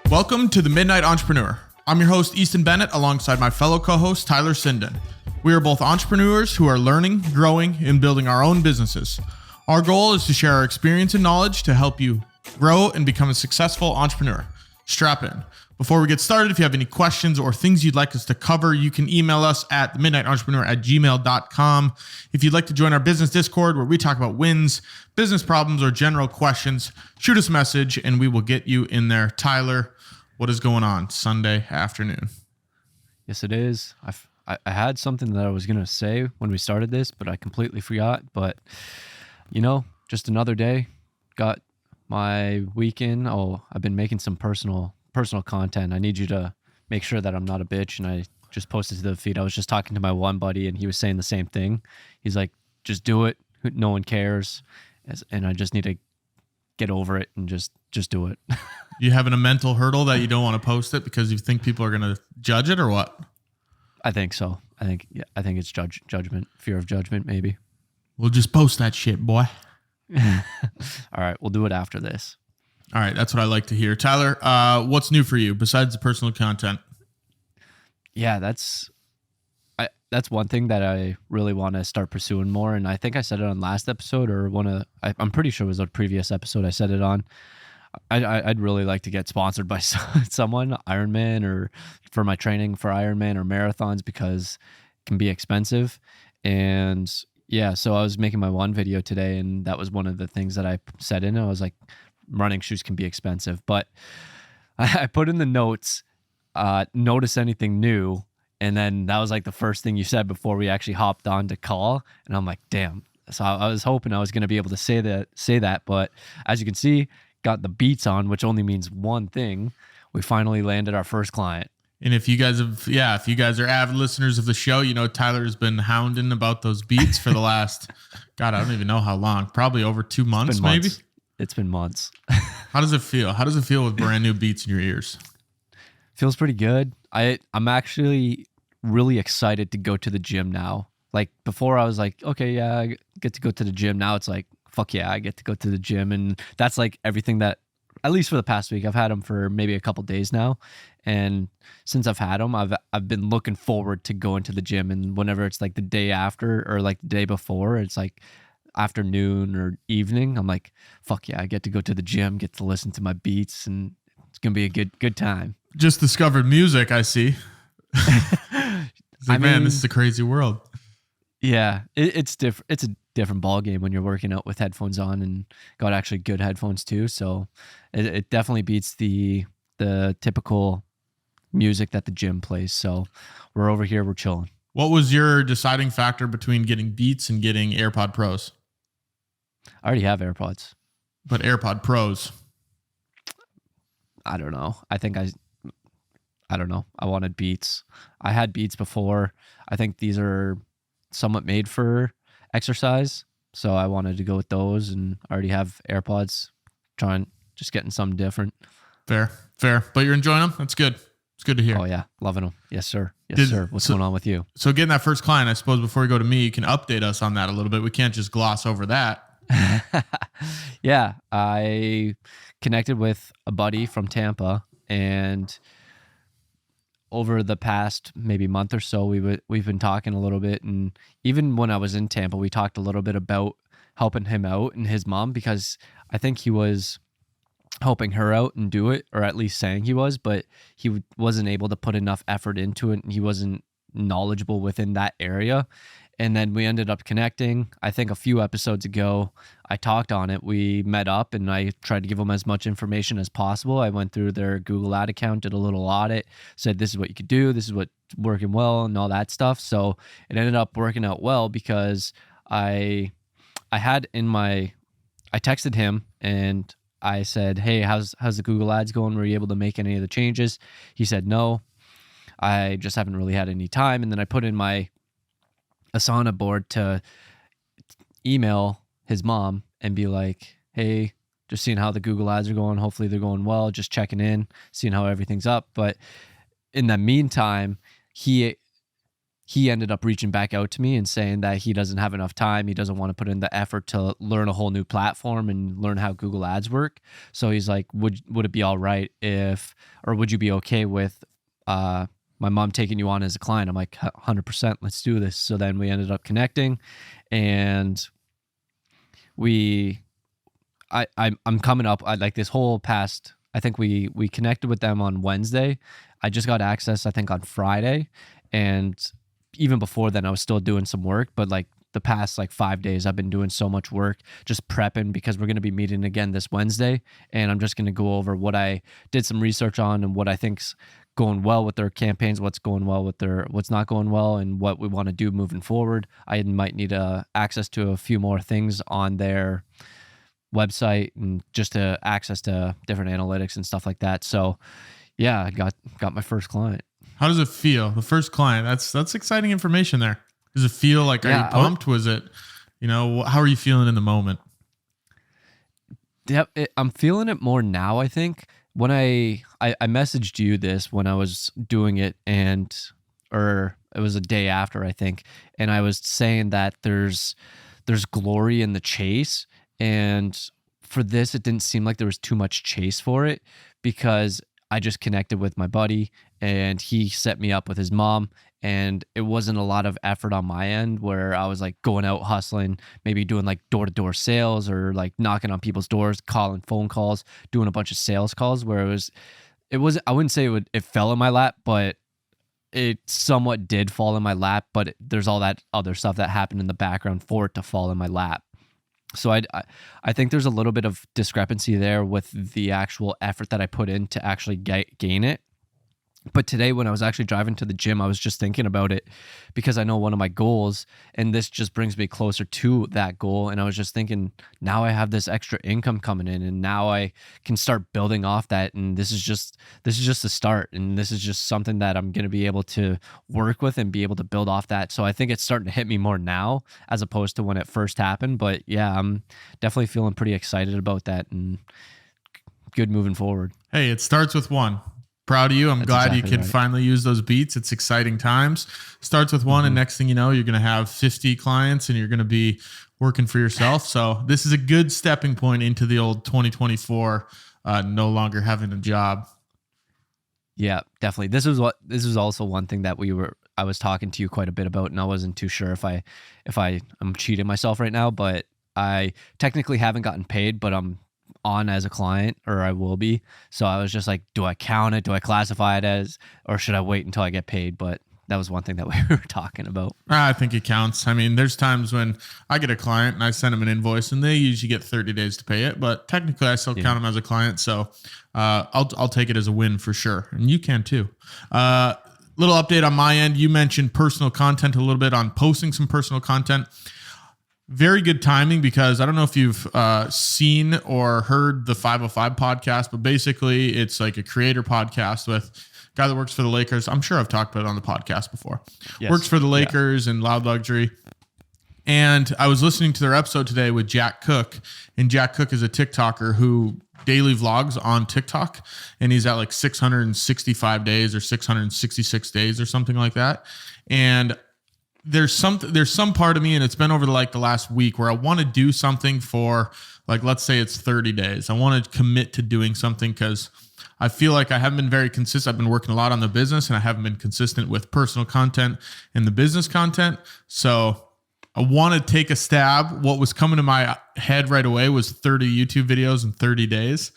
Welcome to the Midnight Entrepreneur. I'm your host, Easton Bennett, alongside my fellow co-host, Tyler Sinden. We are both entrepreneurs who are learning, growing, and building our own businesses. Our goal is to share our experience and knowledge to help you grow and become a successful entrepreneur. Strap in. Before we get started, if you have any questions or things you'd like us to cover, you can email us at themidnightentrepreneur@gmail.com. If you'd like to join our business Discord where we talk about wins, business problems, or general questions, shoot us a message and we will get you in there. Tyler, what is going on Sunday afternoon? Yes, it is. I had something that I was going to say when we started this, but I completely forgot. But, just another day. Got my weekend. Oh, I've been making some personal content. I need you to make sure that I'm not a bitch. And I just posted to the feed. I was just talking to my one buddy and he was saying the same thing. He's like, just do it. No one cares. And I just need to get over it and just do it. You having a mental hurdle that you don't want to post it because you think people are going to judge it or what? I think so. I think it's judgment, fear of judgment, maybe. We'll just post that shit, boy. All right. We'll do it after this. All right. That's what I like to hear. Tyler, what's new for you besides the personal content? Yeah, that's one thing that I really want to start pursuing more. And I think I said it on last episode or I'm pretty sure it was a previous episode I said it on. I'd really like to get sponsored by someone, Ironman, or for my training for Ironman or marathons, because it can be expensive. And yeah, so I was making my one video today and that was one of the things that I said in it. I was like, running shoes can be expensive, but I put in the notes, notice anything new. And then that was like the first thing you said before we actually hopped on to call. And I'm like, damn. So I was hoping I was going to be able to say that. But as you can see, got the beats on, which only means one thing. We finally landed our first client. And if you guys are avid listeners of the show, Tyler has been hounding about those beats for the last, God, I don't even know how long, probably over 2 months, maybe. It's been months. How does it feel? How does it feel with brand new beats in your ears? Feels pretty good. I'm actually really excited to go to the gym now. Like before I was like, okay, yeah, I get to go to the gym. Now it's like, fuck yeah, I get to go to the gym. And that's like everything that, at least for the past week, I've had them for maybe a couple days now. And since I've had them, I've been looking forward to going to the gym. And whenever it's like the day after or like the day before, it's like afternoon or evening, I'm like, fuck yeah, I get to go to the gym, get to listen to my beats, and it's going to be a good time. Just discovered music, I see. It's like, man, this is a crazy world. Yeah, it's different. It's a different ball game when you're working out with headphones on and got actually good headphones too. So it definitely beats the typical music that the gym plays. So we're over here, we're chilling. What was your deciding factor between getting Beats and getting AirPod Pros? I already have AirPods. But AirPod Pros? I don't know. I don't know. I wanted Beats. I had Beats before. I think these are somewhat made for exercise. So I wanted to go with those, and I already have AirPods. Just getting something different. Fair. But you're enjoying them? That's good. It's good to hear. Oh yeah. Loving them. Yes, sir. Yes, sir. What's going on with you? So getting that first client, I suppose before we go to me, you can update us on that a little bit. We can't just gloss over that. Yeah. I connected with a buddy from Tampa, and over the past maybe month or so, we've been talking a little bit. And even when I was in Tampa, we talked a little bit about helping him out and his mom, because I think he was helping her out and do it, or at least saying he was, but he wasn't able to put enough effort into it, and he wasn't knowledgeable within that area. And then we ended up connecting. I think a few episodes ago, I talked on it. We met up and I tried to give them as much information as possible. I went through their Google ad account, did a little audit, said this is what you could do, this is what's working well, and all that stuff. So it ended up working out well because I texted him and I said, hey, how's the Google ads going? Were you able to make any of the changes? He said, no, I just haven't really had any time. And then I put in my Asana board to email his mom and be like, hey, just seeing how the Google ads are going. Hopefully they're going well. Just checking in, seeing how everything's up. But in the meantime, he he ended up reaching back out to me and saying that he doesn't have enough time. He doesn't want to put in the effort to learn a whole new platform and learn how Google Ads work. So he's like, would it be all right or would you be okay with my mom taking you on as a client? I'm like, 100%, let's do this. So then we ended up connecting, and I'm coming up like this whole past, I think we connected with them on Wednesday. I just got access, I think, on Friday. And even before then, I was still doing some work. But like the past like 5 days, I've been doing so much work, just prepping, because we're going to be meeting again this Wednesday. And I'm just going to go over what I did some research on and what I think's going well with their campaigns, what's going well with what's not going well, and what we want to do moving forward. I might need access to a few more things on their website and just to access to different analytics and stuff like that. So yeah, I got my first client. How does it feel? The first client, that's exciting information there. Does it feel like, are you pumped? Was it, how are you feeling in the moment? Yeah, I'm feeling it more now, I think. When I messaged you this when I was doing it, or it was a day after, I think, and I was saying that there's glory in the chase. And for this, it didn't seem like there was too much chase for it, because I just connected with my buddy and he set me up with his mom, and it wasn't a lot of effort on my end where I was like going out hustling, maybe doing like door-to-door sales or like knocking on people's doors, calling phone calls, doing a bunch of sales calls, where it was I wouldn't say it fell in my lap, but it somewhat did fall in my lap. But there's all that other stuff that happened in the background for it to fall in my lap. So I think there's a little bit of discrepancy there with the actual effort that I put in to actually gain it. But today, when I was actually driving to the gym, I was just thinking about it, because I know one of my goals, and this just brings me closer to that goal. And I was just thinking, now I have this extra income coming in, and now I can start building off that. And this is just the start, and this is just something that I'm going to be able to work with and be able to build off that. So I think it's starting to hit me more now as opposed to when it first happened. But yeah, I'm definitely feeling pretty excited about that and good moving forward. Hey, it starts with one. Proud of you. I'm glad you can finally use those beats. It's exciting times. Starts with one, and next thing you know, you're going to have 50 clients and you're going to be working for yourself. So this is a good stepping point into the old 2024, no longer having a job. Yeah, definitely. This is also one thing that I was talking to you quite a bit about, and I wasn't too sure if I'm cheating myself right now, but I technically haven't gotten paid, but I'm on as a client, or I will be. So I was just like, do I count it? Do I classify it as, or should I wait until I get paid? But that was one thing that we were talking about. I think it counts. I mean, there's times when I get a client and I send them an invoice and they usually get 30 days to pay it, but technically I still count them as a client. So I'll take it as a win for sure. And you can too. Little update on my end. You mentioned personal content a little bit on posting some personal content. Very good timing, because I don't know if you've seen or heard the 505 podcast, but basically it's like a creator podcast with a guy that works for the Lakers. I'm sure I've talked about it on the podcast before. Yes. Works for the Lakers and Loud Luxury. And I was listening to their episode today with Jack Cook, and Jack Cook is a TikToker who daily vlogs on TikTok, and he's at like 665 days or 666 days or something like that. And there's some part of me, and it's been over the last week, where I want to do something for, like, let's say it's 30 days. I want to commit to doing something, because I feel like I haven't been very consistent. I've been working a lot on the business, and I haven't been consistent with personal content and the business content. So I want to take a stab. What was coming to my head right away was 30 YouTube videos in 30 days.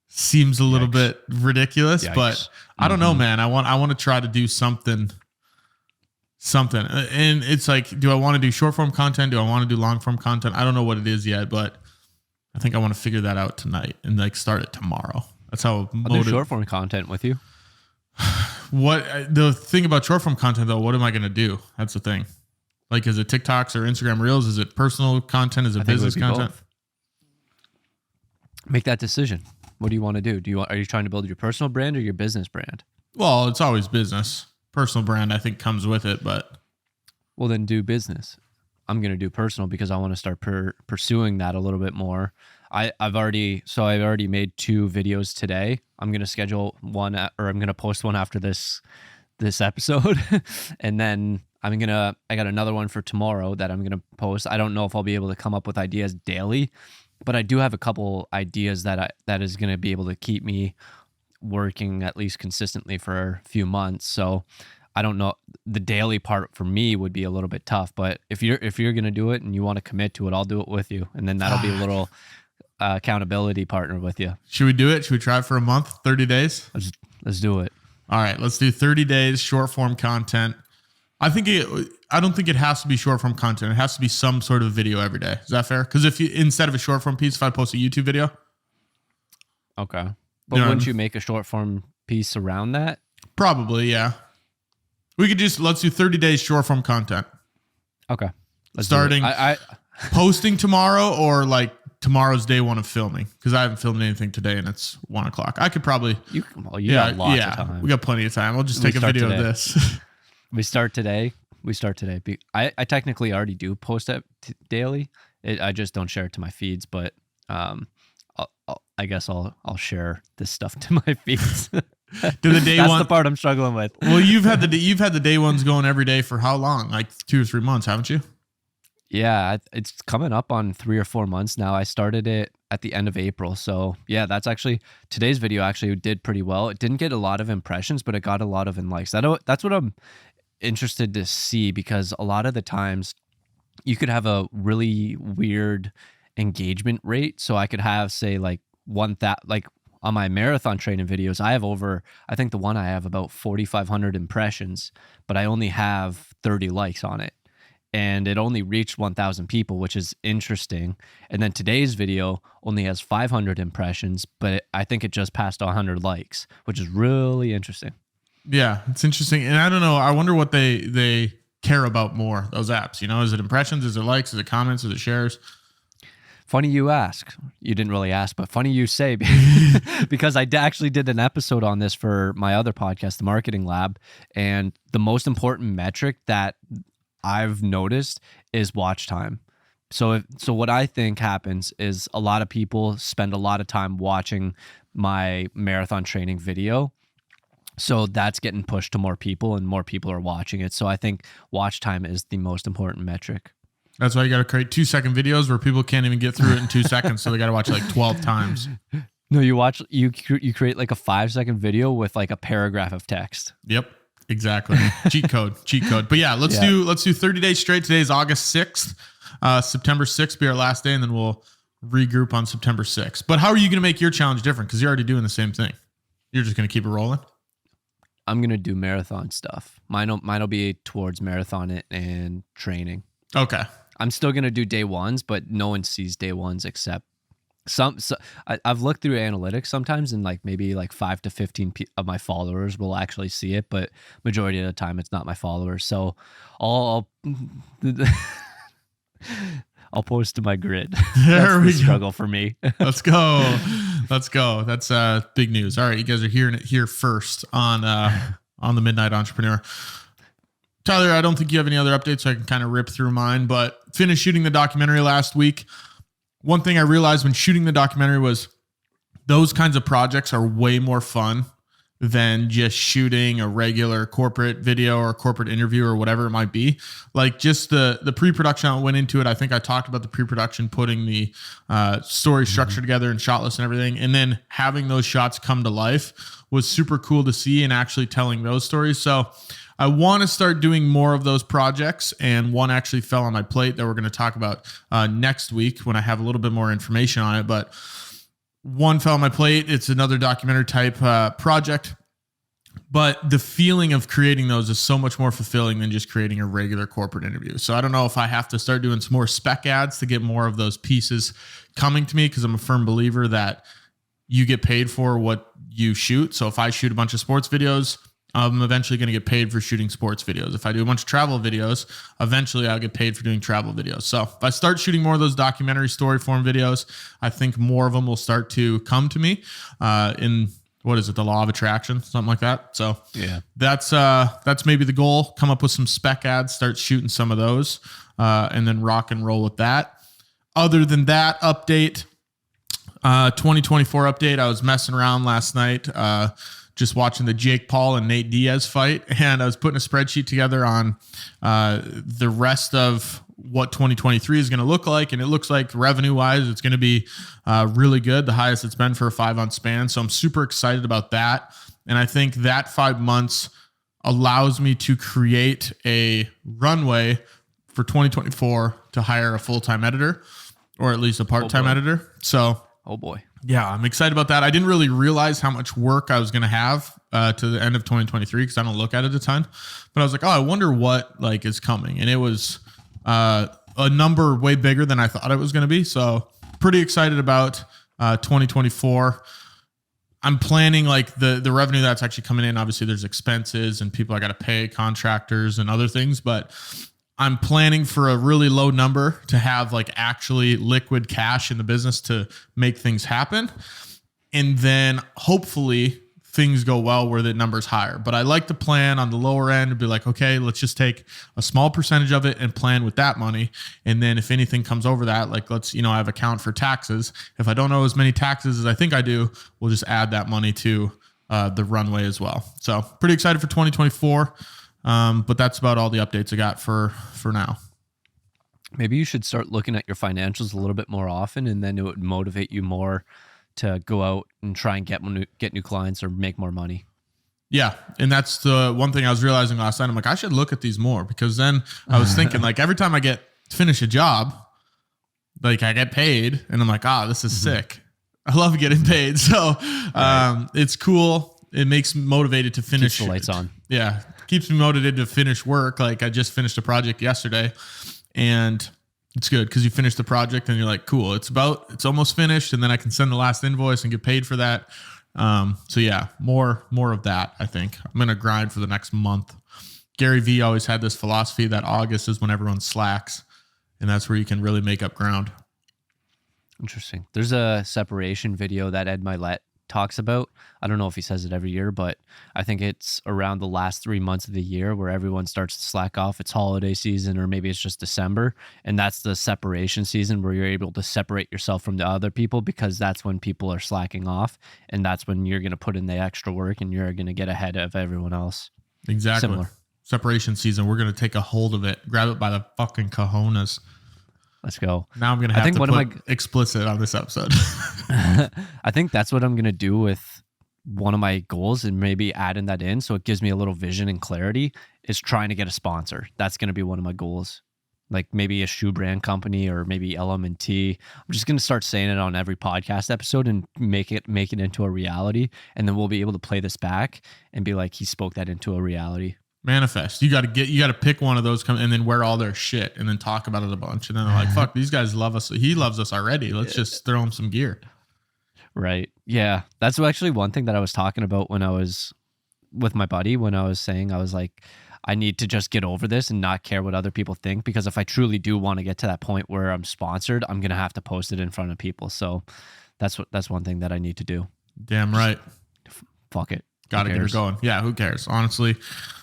Seems a little bit ridiculous, but I don't know, man. I want to try to do something. And it's like, do I want to do short form content? Do I want to do long form content? I don't know what it is yet, but I think I want to figure that out tonight and like start it tomorrow. That's how I'll do short form content with you. What the thing about short form content though, what am I going to do? That's the thing. Like, is it TikToks or Instagram Reels? Is it personal content? Is it business content? Both. Make that decision. What do you want to do? Are you trying to build your personal brand or your business brand? Well, it's always business. Personal brand, I think, comes with it, but... Well, then do business. I'm going to do personal because I want to start pursuing that a little bit more. I've already made 2 videos today. I'm going to schedule one, or I'm going to post one after this episode. And then I got another one for tomorrow that I'm gonna post. I don't know if I'll be able to come up with ideas daily, but I do have a couple ideas that is gonna be able to keep me working at least consistently for a few months. So I don't know. The daily part for me would be a little bit tough, but if you're gonna do it and you want to commit to it, I'll do it with you, and then that'll be a little accountability partner with you. Should we do it? Should we try it for a month, 30 days? Let's do it. All right, let's do 30 days short form content. I don't think it has to be short form content. It has to be some sort of video every day. Is that fair? Because if you, instead of a short form piece, if I post a YouTube video. Okay. But wouldn't you make a short form piece around that? Probably, yeah. We could let's do 30 days short form content. Okay. Starting posting tomorrow or like tomorrow's day one of filming, because I haven't filmed anything today and it's 1 o'clock. I could probably. You got lots of time. We got plenty of time. We'll just take a video of this. We start today. I technically already do post it daily. I just don't share it to my feeds, but I guess I'll share this stuff to my feeds. That's the part I'm struggling with. Well, you've had the day ones going every day for how long? Like 2 or 3 months, haven't you? Yeah, it's coming up on 3 or 4 months now. I started it at the end of April. So yeah, today's video actually did pretty well. It didn't get a lot of impressions, but it got a lot of likes. That's what I'm interested to see, because a lot of the times you could have a really weird engagement rate. So I could have, say, like on my marathon training videos, I think the one I have about 4,500 impressions, but I only have 30 likes on it. And it only reached 1,000 people, which is interesting. And then today's video only has 500 impressions, but I think it just passed 100 likes, which is really interesting. Yeah, it's interesting. And I don't know, I wonder what they care about more, those apps. You know, is it impressions? Is it likes? Is it comments? Is it shares? Funny you ask. You didn't really ask, but funny you say, because I actually did an episode on this for my other podcast, The Marketing Lab. And the most important metric that I've noticed is watch time. So what I think happens is a lot of people spend a lot of time watching my marathon training video. So that's getting pushed to more people and more people are watching it. So I think watch time is the most important metric. That's why you got to create 2-second videos where people can't even get through it in 2 seconds. So they got to watch like 12 times. No, you create like a 5-second video with like a paragraph of text. Yep. Exactly. cheat code. But yeah, let's do 30 days straight. Today is August 6th. September 6th be our last day, and then we'll regroup on September 6th. But how are you going to make your challenge different? Because you're already doing the same thing. You're just going to keep it rolling? I'm going to do marathon stuff. Mine'll be towards marathon and training. Okay. I'm still going to do day ones, but no one sees day ones except I've looked through analytics sometimes, and like maybe like 5 to 15 of my followers will actually see it, but majority of the time it's not my followers. So I'll post to my grid. That's the struggle for me. Let's go. That's big news. All right, you guys are hearing it here first on the Midnight Entrepreneur. Tyler, I don't think you have any other updates, so I can kind of rip through mine, but finished shooting the documentary last week. One thing I realized when shooting the documentary was those kinds of projects are way more fun than just shooting a regular corporate video or corporate interview or whatever it might be. Like just the pre-production that went into it. I think I talked about the pre-production, putting the story structure together and shot list and everything. And then having those shots come to life was super cool to see, and actually telling those stories. So I want to start doing more of those projects, and one actually fell on my plate that we're going to talk about next week when I have a little bit more information on it. But one fell on my plate. It's another documentary type project, but the feeling of creating those is so much more fulfilling than just creating a regular corporate interview. So I don't know if I have to start doing some more spec ads to get more of those pieces coming to me, because I'm a firm believer that you get paid for what you shoot. So if I shoot a bunch of sports videos, I'm eventually going to get paid for shooting sports videos. If I do a bunch of travel videos, eventually I'll get paid for doing travel videos. So if I start shooting more of those documentary story form videos, I think more of them will start to come to me in, what is it, the law of attraction, something like that. So yeah, that's maybe the goal. Come up with some spec ads, start shooting some of those, and then rock and roll with that. Other than that, update, 2024 update. I was messing around last night, just watching the Jake Paul and Nate Diaz fight, and I was putting a spreadsheet together on the rest of what 2023 is going to look like. And it looks like revenue-wise, it's going to be really good, the highest it's been for a 5-month span. So I'm super excited about that. And I think that 5 months allows me to create a runway for 2024 to hire a full-time editor, or at least a part-time editor. So, oh boy. Yeah, I'm excited about that. I didn't really realize how much work I was going to have to the end of 2023 because I don't look at it a ton. But I was like, oh, I wonder what like is coming. And it was a number way bigger than I thought it was going to be. So pretty excited about 2024. I'm planning like the revenue that's actually coming in. Obviously, there's expenses and people I got to pay, contractors and other things. But I'm planning for a really low number to have like actually liquid cash in the business to make things happen. And then hopefully things go well where the number's higher. But I like to plan on the lower end and be like, okay, let's just take a small percentage of it and plan with that money. And then if anything comes over that, like let's, I have account for taxes. If I don't know as many taxes as I think I do, we'll just add that money to the runway as well. So pretty excited for 2024. But that's about all the updates I got for now. Maybe you should start looking at your financials a little bit more often, and then it would motivate you more to go out and try and get new clients or make more money. Yeah. And that's the one thing I was realizing last night. I'm like, I should look at these more, because then I was thinking like every time I finish a job, like I get paid and I'm like, this is sick. I love getting paid. So, it's cool. It makes me motivated to finish. Keeps the lights on. Yeah. Keeps me motivated to finish work. Like I just finished a project yesterday, and it's good because you finish the project and you're like, cool, it's almost finished. And then I can send the last invoice and get paid for that. So yeah, more of that. I think I'm going to grind for the next month. Gary Vee always had this philosophy that August is when everyone slacks, and that's where you can really make up ground. Interesting. There's a separation video that Ed Milet talks about. I don't know if he says it every year, but I think it's around the last 3 months of the year where everyone starts to slack off. It's holiday season, or maybe it's just December. And that's the separation season where you're able to separate yourself from the other people, because that's when people are slacking off. And that's when you're going to put in the extra work and you're going to get ahead of everyone else. Exactly. Similar. Separation season. We're going to take a hold of it, grab it by the fucking cojones. Let's go. Now I'm going to have to put explicit on this episode. I think that's what I'm going to do with one of my goals, and maybe adding that in so it gives me a little vision and clarity, is trying to get a sponsor. That's going to be one of my goals. Like maybe a shoe brand company, or maybe LM&T. I'm just going to start saying it on every podcast episode and make it into a reality. And then we'll be able to play this back and be like, he spoke that into a reality. Manifest. You got to pick one of those and then wear all their shit and then talk about it a bunch. And then they're like, fuck, these guys love us. He loves us already. Let's just throw him some gear. Right. Yeah. That's actually one thing that I was talking about when I was with my buddy, when I was saying, I was like, I need to just get over this and not care what other people think, because if I truly do want to get to that point where I'm sponsored, I'm going to have to post it in front of people. So that's one thing that I need to do. Damn right. Fuck it. Got to get her going. Yeah. Who cares? Honestly,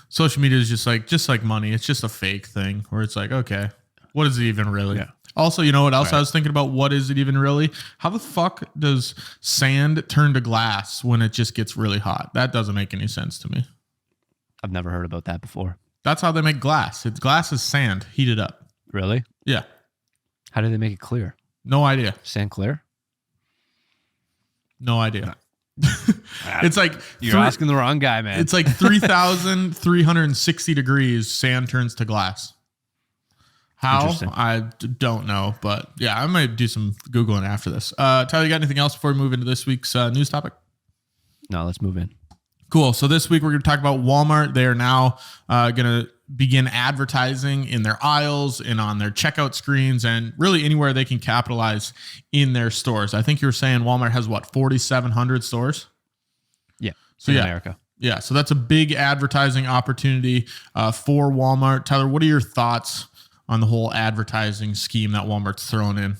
social media is just like money. It's just a fake thing where it's like, okay, what is it even really? Yeah. Also, you know what else I was thinking about? What is it even really? How the fuck does sand turn to glass when it just gets really hot? That doesn't make any sense to me. I've never heard about that before. That's how they make glass. Glass is sand heated up. Really? Yeah. How do they make it clear? No idea. Sand clear? No idea. It's like you're asking the wrong guy, man. It's like 3,360 degrees. Sand turns to glass. How? I don't know, but yeah, I might do some Googling after this. Tyler, you got anything else before we move into this week's news topic? No, let's move in. Cool. So this week we're going to talk about Walmart. They are now going to begin advertising in their aisles and on their checkout screens, and really anywhere they can capitalize in their stores. I think you were saying Walmart has 4,700 stores? Yeah. So in America. Yeah. So that's a big advertising opportunity for Walmart. Tyler, what are your thoughts on the whole advertising scheme that Walmart's thrown in?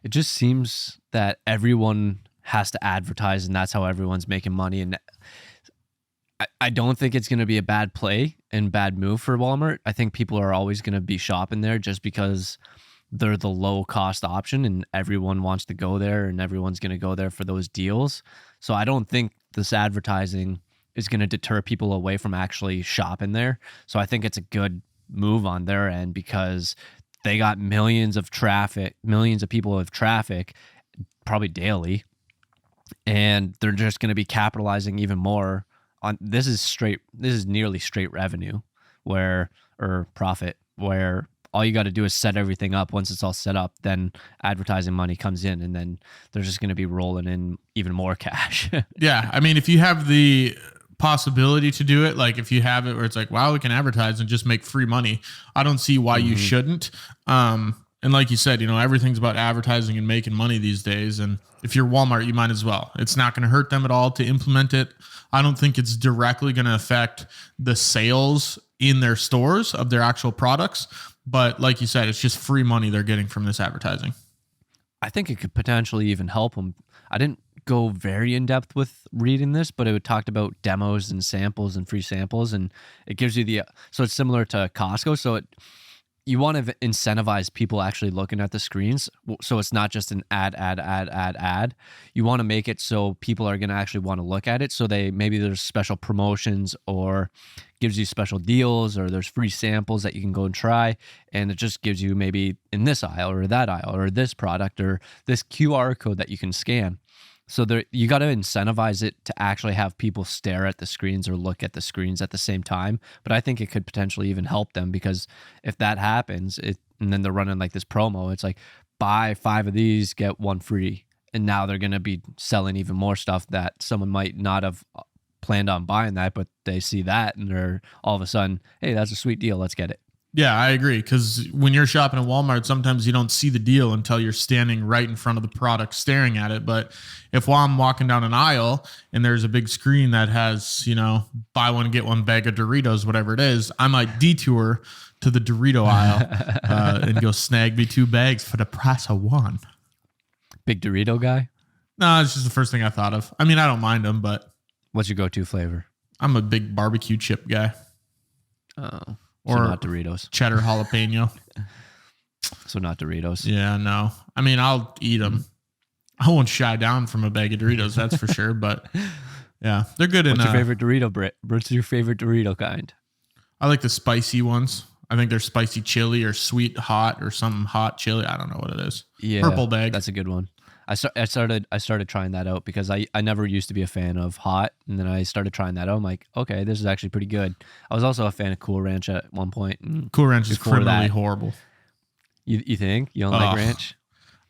It just seems that everyone has to advertise, and that's how everyone's making money. And I don't think it's going to be a bad play and bad move for Walmart. I think people are always going to be shopping there just because they're the low cost option and everyone wants to go there and everyone's going to go there for those deals. So I don't think this advertising is going to deter people away from actually shopping there. So I think it's a good move on their end because they got millions of people with traffic, probably daily, and they're just going to be capitalizing even more on this is nearly straight revenue or profit, where all you got to do is set everything up. Once it's all set up, then advertising money comes in, and then they're just going to be rolling in even more cash. Yeah. I mean, if you have the possibility to do it, like if you have it where it's like, wow, we can advertise and just make free money, I don't see why you shouldn't. And like you said, everything's about advertising and making money these days. And if you're Walmart, you might as well. It's not going to hurt them at all to implement it. I don't think it's directly going to affect the sales in their stores of their actual products. But like you said, it's just free money they're getting from this advertising. I think it could potentially even help them. I didn't go very in depth with reading this, but it talked about demos and samples and free samples, and it gives you so it's similar to Costco. So you want to incentivize people actually looking at the screens. So it's not just an ad. You want to make it so people are going to actually want to look at it. So maybe there's special promotions or gives you special deals, or there's free samples that you can go and try. And it just gives you maybe in this aisle or that aisle or this product or this QR code that you can scan. So you got to incentivize it to actually have people stare at the screens or look at the screens at the same time. But I think it could potentially even help them, because if that happens, and then they're running like this promo, it's like buy 5 of these, get 1 free. And now they're going to be selling even more stuff that someone might not have planned on buying that, but they see that and they're all of a sudden, hey, that's a sweet deal. Let's get it. Yeah, I agree. Because when you're shopping at Walmart, sometimes you don't see the deal until you're standing right in front of the product staring at it. But while I'm walking down an aisle and there's a big screen that has, buy one, get one bag of Doritos, whatever it is, I might detour to the Dorito aisle and go snag me 2 bags for the price of 1. Big Dorito guy? No, it's just the first thing I thought of. I mean, I don't mind them, but... What's your go-to flavor? I'm a big barbecue chip guy. Oh. Or so not Doritos. Cheddar jalapeno. So not Doritos. Yeah, no. I mean, I'll eat them. I won't shy down from a bag of Doritos, that's for sure. But yeah, they're good. What's your favorite Dorito, Britt? What's your favorite Dorito kind? I like the spicy ones. I think they're spicy chili or sweet hot or something hot chili. I don't know what it is. Yeah, purple bag. That's a good one. I started trying that out because I never used to be a fan of hot, and then I started trying that out. I'm like, okay, this is actually pretty good. I was also a fan of Cool Ranch at one point. Cool Ranch is criminally horrible. You think? You don't like ranch?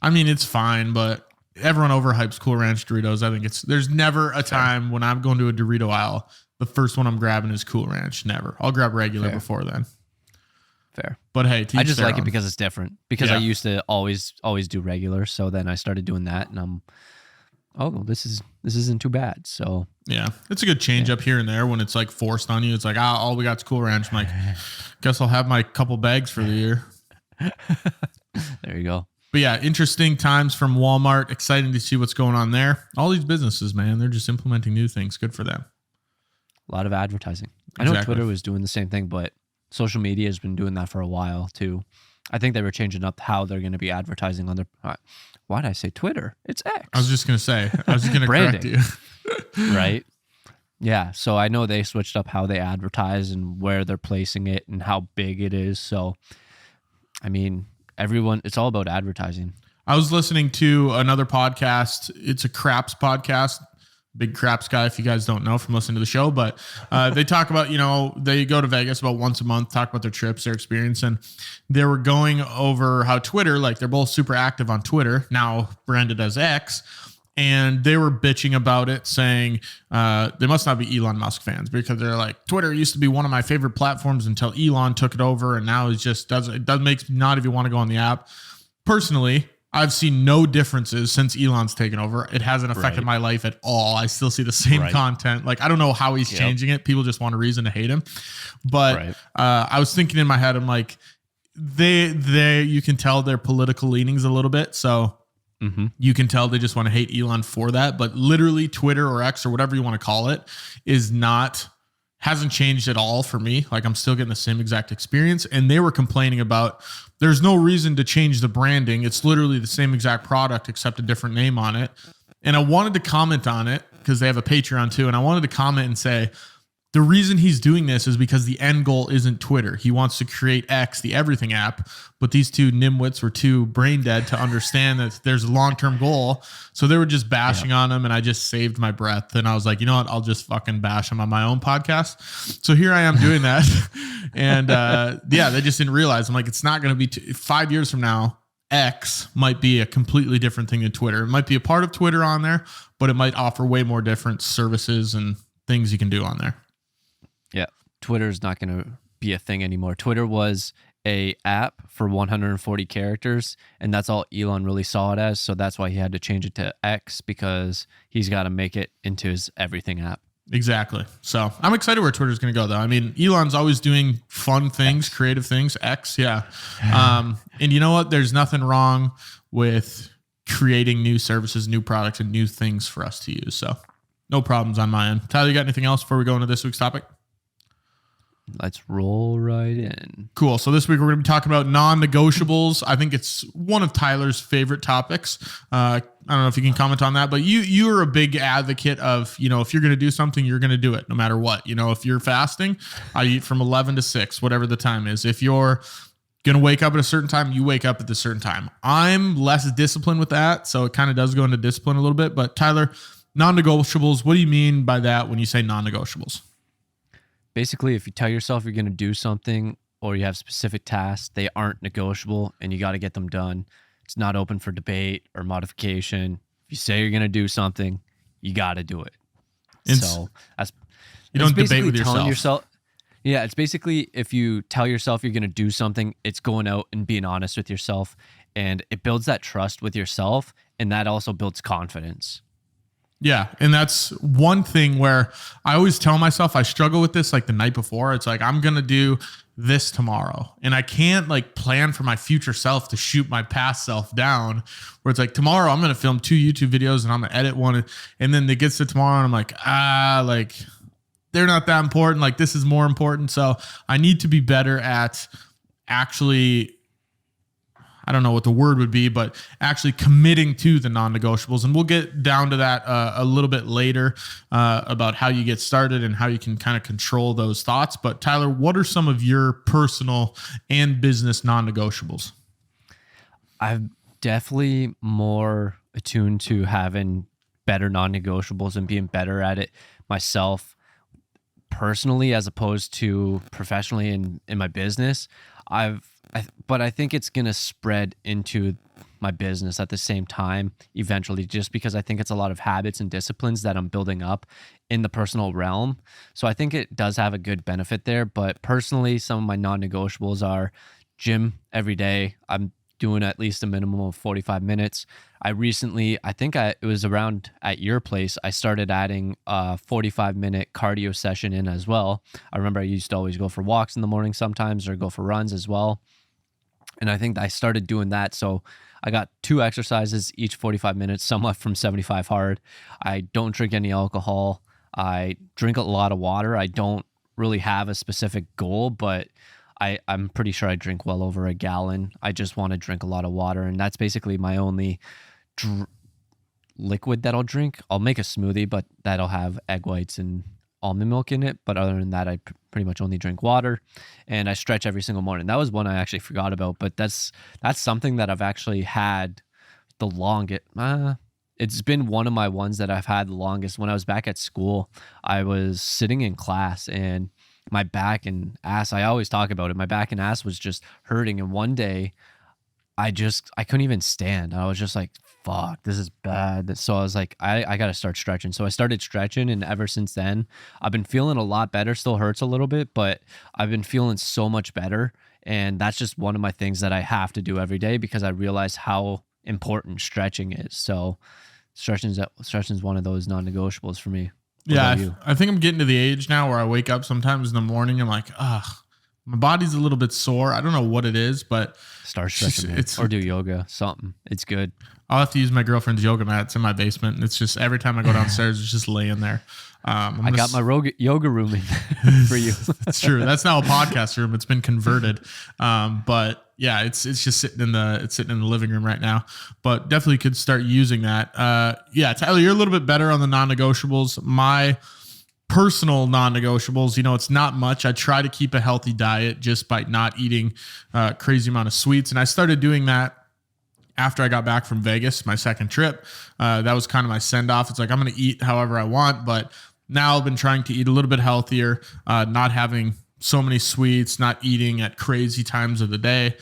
I mean, it's fine, but everyone overhypes Cool Ranch Doritos. I think there's never a time when I'm going to a Dorito aisle, the first one I'm grabbing is Cool Ranch. Never. I'll grab regular before then. Fair. But hey, I just like it because it's different. Because I used to always do regular, so then I started doing that, and this isn't too bad. So yeah, it's a good change up here and there when it's like forced on you. It's like all we got's Cool Ranch. I'm like, guess I'll have my couple bags for the year. There you go. But yeah, interesting times from Walmart. Exciting to see what's going on there. All these businesses, man, they're just implementing new things. Good for them. A lot of advertising. Exactly. I know Twitter was doing the same thing, but social media has been doing that for a while too. I think they were changing up how they're going to be advertising on their... Why did I say Twitter? It's X. I was just going to say. I was just going to correct you. Right? Yeah. So I know they switched up how they advertise and where they're placing it and how big it is. So, I mean, it's all about advertising. I was listening to another podcast. It's a craps podcast. Big craps guy, if you guys don't know from listening to the show, but they talk about, they go to Vegas about once a month, talk about their trips, their experience. And they were going over how Twitter, like they're both super active on Twitter, now branded as X. And they were bitching about it, saying they must not be Elon Musk fans because they're like, Twitter used to be one of my favorite platforms until Elon took it over. And now it makes me not even want to go on the app. Personally, I've seen no differences since Elon's taken over. It hasn't affected my life at all. I still see the same content. Like, I don't know how he's changing it. People just want a reason to hate him. But I was thinking in my head, I'm like, you can tell their political leanings a little bit. So you can tell they just want to hate Elon for that. But literally Twitter or X or whatever you want to call it is not hasn't changed at all for me. Like I'm still getting the same exact experience. And they were complaining about there's no reason to change the branding. It's literally the same exact product except a different name on it. And I wanted to comment on it because they have a Patreon too. And I wanted to comment and say, the reason he's doing this is because the end goal isn't Twitter. He wants to create X, the everything app. But these two nimwits were too brain dead to understand that there's a long-term goal. So they were just bashing on him, and I just saved my breath. And I was like, you know what? I'll just fucking bash him on my own podcast. So here I am doing that. And they just didn't realize. I'm like, it's not going to be 5 years from now. X might be a completely different thing than Twitter. It might be a part of Twitter on there, but it might offer way more different services and things you can do on there. Yeah, Twitter is not going to be a thing anymore. Twitter was a app for 140 characters, and that's all Elon really saw it as. So that's why he had to change it to X, because he's got to make it into his everything app. Exactly. So I'm excited where Twitter's going to go, though. I mean, Elon's always doing fun things, creative things. X, yeah. And you know what? There's nothing wrong with creating new services, new products, and new things for us to use. So no problems on my end. Tyler, you got anything else before we go into this week's topic? Let's roll right in. Cool. So this week we're going to be talking about non-negotiables. I think it's one of Tyler's favorite topics. I don't know if you can comment on that, but you are a big advocate of, if you're going to do something, you're going to do it no matter what. If you're fasting, I eat from 11 to 6, whatever the time is. If you're going to wake up at a certain time, you wake up at a certain time. I'm less disciplined with that, so it kind of does go into discipline a little bit. But Tyler, non-negotiables, what do you mean by that when you say non-negotiables? Basically, if you tell yourself you're going to do something or you have specific tasks, they aren't negotiable and you got to get them done. It's not open for debate or modification. If you say you're going to do something, you got to do it. So that's you don't debate with yourself. Yeah, it's basically if you tell yourself you're going to do something, it's going out and being honest with yourself, and it builds that trust with yourself, and that also builds confidence. Yeah. And that's one thing where I always tell myself I struggle with this like the night before. It's like, I'm going to do this tomorrow. And I can't like plan for my future self to shoot my past self down, where it's like tomorrow I'm going to film 2 YouTube videos and I'm going to edit one. And then it gets to tomorrow and I'm like, they're not that important. Like this is more important. So I need to be better at actually, I don't know what the word would be, but actually committing to the non-negotiables. And we'll get down to that a little bit later about how you get started and how you can kind of control those thoughts. But Tyler, what are some of your personal and business non-negotiables? I'm definitely more attuned to having better non-negotiables and being better at it myself personally, as opposed to professionally in my business. But I think it's going to spread into my business at the same time eventually, just because I think it's a lot of habits and disciplines that I'm building up in the personal realm. So I think it does have a good benefit there. But personally, some of my non-negotiables are gym every day. I'm doing at least a minimum of 45 minutes. It was around at your place, I started adding a 45-minute cardio session in as well. I remember I used to always go for walks in the morning sometimes, or go for runs as well. And I think I started doing that. So I got 2 exercises, each 45 minutes, somewhat from 75 hard. I don't drink any alcohol. I drink a lot of water. I don't really have a specific goal, but I'm pretty sure I drink well over a gallon. I just want to drink a lot of water. And that's basically my only liquid that I'll drink. I'll make a smoothie, but that'll have egg whites and almond milk in it. But other than that, I pretty much only drink water, and I stretch every single morning. That was one I actually forgot about, but that's something that I've actually had the longest. It's been one of my ones that I've had the longest. When I was back at school, I was sitting in class and my back and ass, I always talk about it, my back and ass was just hurting. And one day I couldn't even stand. I was just like, fuck, this is bad. So I was like, I got to start stretching. So I started stretching, and ever since then, I've been feeling a lot better. Still hurts a little bit, but I've been feeling so much better. And that's just one of my things that I have to do every day, because I realize how important stretching is. So stretching is one of those non-negotiables for me. What about you? I think I'm getting to the age now where I wake up sometimes in the morning. I'm like, My body's a little bit sore. I don't know what it is, but Start stretching, man. Or do yoga, something. It's good. I'll have to use my girlfriend's yoga mat. It's in my basement. And it's just every time I go downstairs, it's just laying there. I got my yoga room in for you. It's true. That's now a podcast room. It's been converted. But yeah, it's just sitting in the living room right now. But definitely could start using that. Yeah, Tyler, you're a little bit better on the non-negotiables. My personal non-negotiables, it's not much. I try to keep a healthy diet just by not eating crazy amount of sweets. And I started doing that after I got back from Vegas, my second trip. That was kind of my send off. It's like, I'm going to eat however I want, but now I've been trying to eat a little bit healthier, not having so many sweets, not eating at crazy times of the day,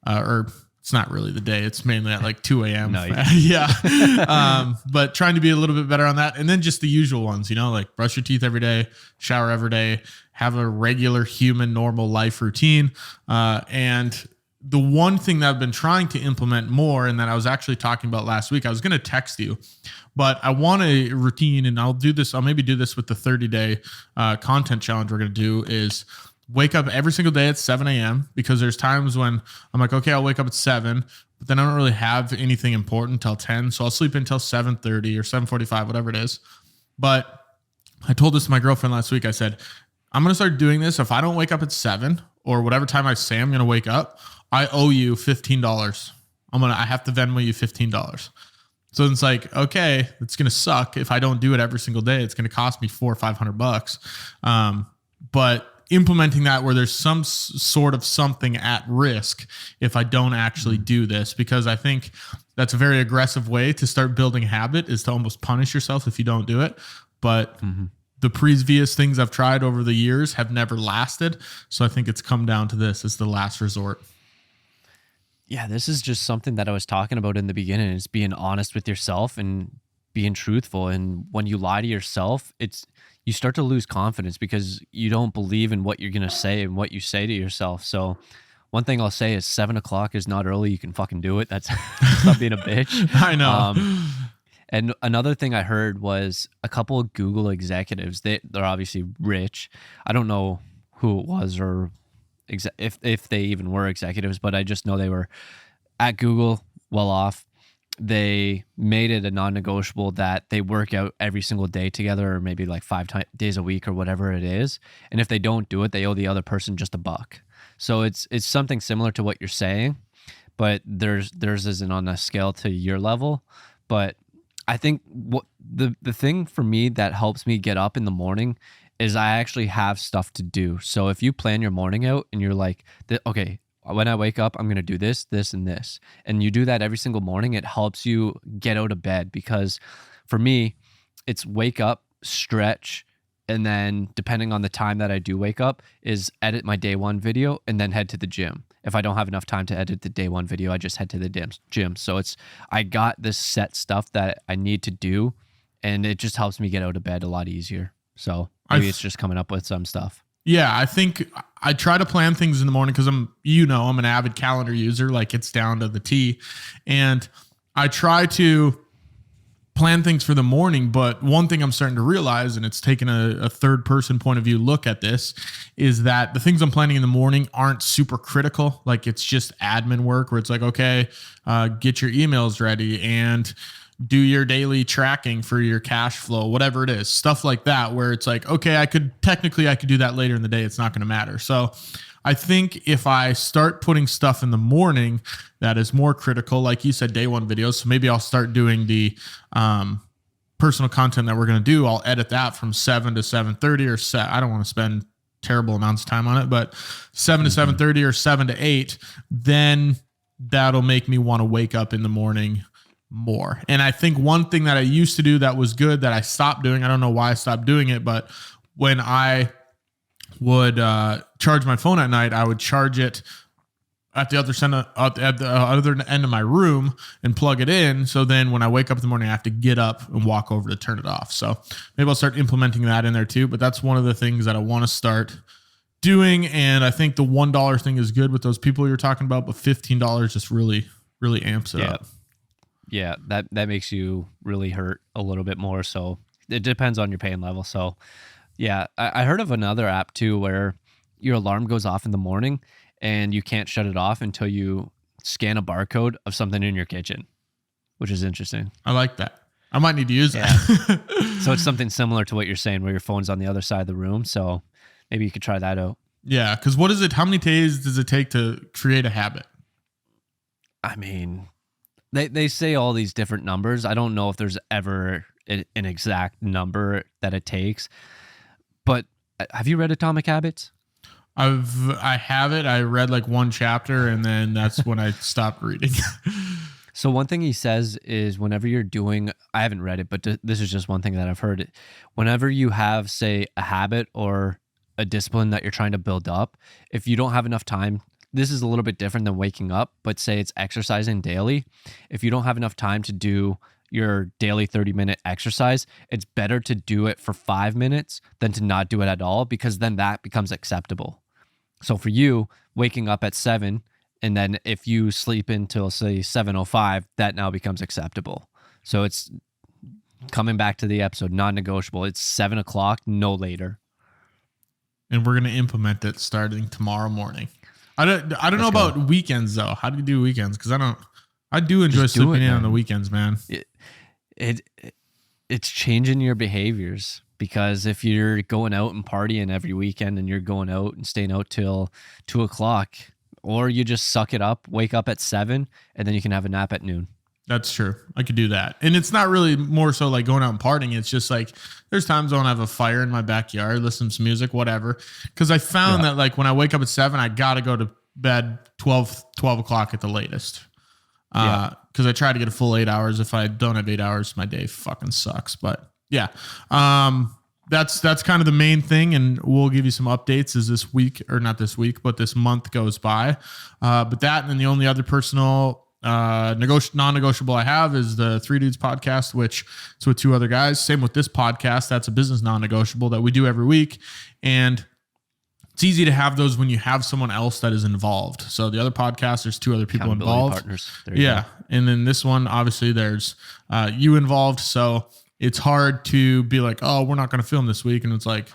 or it's not really the day. It's mainly at like 2 a.m. No, yeah. But trying to be a little bit better on that. And then just the usual ones, like brush your teeth every day, shower every day, have a regular human normal life routine. And the one thing that I've been trying to implement more, and that I was actually talking about last week, I was going to text you, but I want a routine, and I'll maybe do this with the 30-day content challenge we're going to do, is wake up every single day at 7 a.m. because there's times when I'm like, okay, I'll wake up at 7, but then I don't really have anything important until 10. So I'll sleep until 7:30 or 7:45, whatever it is. But I told this to my girlfriend last week. I said, I'm going to start doing this. If I don't wake up at 7 or whatever time I say I'm going to wake up, I owe you $15. I have to Venmo you $15. So it's like, okay, it's going to suck if I don't do it every single day. It's going to cost me $400 or $500. But implementing that where there's some sort of something at risk if I don't actually do this, because I think that's a very aggressive way to start building a habit, is to almost punish yourself if you don't do it. But the previous things I've tried over the years have never lasted. So I think it's come down to this as the last resort. Yeah, this is just something that I was talking about in the beginning. Is being honest with yourself and being truthful. And when you lie to yourself, you start to lose confidence because you don't believe in what you're going to say and what you say to yourself. So one thing I'll say is 7 o'clock is not early. You can fucking do it. That's not being a bitch. I know. And another thing I heard was a couple of Google executives. They're obviously rich. I don't know who it was or if they even were executives, but I just know they were at Google, well off. They made it a non-negotiable that they work out every single day together, or maybe like 5 days a week or whatever it is. And if they don't do it, they owe the other person just $1. So it's something similar to what you're saying, but theirs isn't on a scale to your level. But I think what the thing for me that helps me get up in the morning is I actually have stuff to do. So if you plan your morning out and you're like, okay, when I wake up, I'm going to do this, this, and this. And you do that every single morning, it helps you get out of bed. Because for me, it's wake up, stretch, and then depending on the time that I do wake up, is edit my day one video and then head to the gym. If I don't have enough time to edit the day one video, I just head to the gym. So I got this set stuff that I need to do, and it just helps me get out of bed a lot easier. So maybe it's just coming up with some stuff. Yeah, I think I try to plan things in the morning because I'm an avid calendar user, like it's down to the T. And I try to plan things for the morning. But one thing I'm starting to realize, and it's taken a third person point of view look at this, is that the things I'm planning in the morning aren't super critical. Like it's just admin work where it's like, okay, get your emails ready and do your daily tracking for your cash flow, whatever it is, stuff like that, where it's like, okay, I could do that later in the day. It's not going to matter. So I think if I start putting stuff in the morning that is more critical, like you said, day one videos. So maybe I'll start doing the personal content that we're going to do. I'll edit that from 7 to 7:30 or I don't want to spend terrible amounts of time on it, but 7 to 7:30 or 7 to 8, then that'll make me want to wake up in the morning more. And I think one thing that I used to do that was good that I stopped doing, I don't know why I stopped doing it, but when I would charge my phone at night, I would charge it at the other end of my room and plug it in. So then when I wake up in the morning, I have to get up and walk over to turn it off. So maybe I'll start implementing that in there too. But that's one of the things that I want to start doing. And I think the $1 thing is good with those people you're talking about, but $15 just really, really amps it up. Yeah, that makes you really hurt a little bit more. So it depends on your pain level. So yeah, I heard of another app too where your alarm goes off in the morning and you can't shut it off until you scan a barcode of something in your kitchen, which is interesting. I like that. I might need to use that. So it's something similar to what you're saying where your phone's on the other side of the room. So maybe you could try that out. Yeah, because what is it? How many days does it take to create a habit? I mean, they say all these different numbers. I don't know if there's ever an exact number that it takes. But have you read Atomic Habits? I have it. I read like one chapter and then that's when I stopped reading. So one thing he says is whenever you're doing, I haven't read it, but this is just one thing that I've heard. Whenever you have, say, a habit or a discipline that you're trying to build up, if you don't have enough time, this is a little bit different than waking up, but say it's exercising daily. If you don't have enough time to do your daily 30-minute exercise, it's better to do it for 5 minutes than to not do it at all, because then that becomes acceptable. So for you, waking up at 7, and then if you sleep until, say, 7:05, that now becomes acceptable. So it's coming back to the episode, non-negotiable. It's 7 o'clock, no later. And we're going to implement it starting tomorrow morning. I don't know about weekends, though. How do you do weekends? Because I do enjoy sleeping in on the weekends, man. It's changing your behaviors, because if you're going out and partying every weekend and you're going out and staying out till 2 o'clock, or you just suck it up, wake up at 7, and then you can have a nap at noon. That's true. I could do that. And it's not really more so like going out and partying. It's just like there's times when I have a fire in my backyard, listen to some music, whatever. Because I found that like when I wake up at 7, I got to go to bed 12 o'clock at the latest. Because I try to get a full 8 hours. If I don't have 8 hours, my day fucking sucks. But yeah, that's kind of the main thing. And we'll give you some updates as this week, or not this week, but this month goes by. But that, and then the only other personal non-negotiable I have is the Three Dudes podcast, which is with 2 other guys. Same with this podcast. That's a business non-negotiable that we do every week. And it's easy to have those when you have someone else that is involved. So the other podcast, there's 2 other people involved. Partners. Yeah. And then this one, obviously there's you involved. So it's hard to be like, oh, we're not going to film this week. And it's like,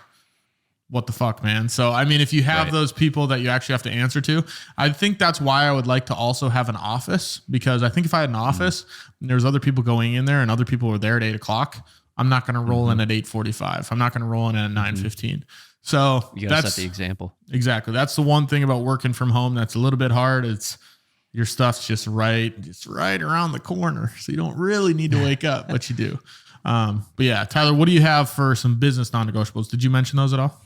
what the fuck, man? So, I mean, if you have those people that you actually have to answer to, I think that's why I would like to also have an office, because I think if I had an office and there's other people going in there and other people were there at 8 o'clock, I'm not going to roll in at 8:45. I'm not going to roll in at 9:15. So you got to set the example. Exactly. That's the one thing about working from home that's a little bit hard. It's your stuff's just right around the corner. So you don't really need to wake up, but you do. But yeah, Tyler, what do you have for some business non-negotiables? Did you mention those at all?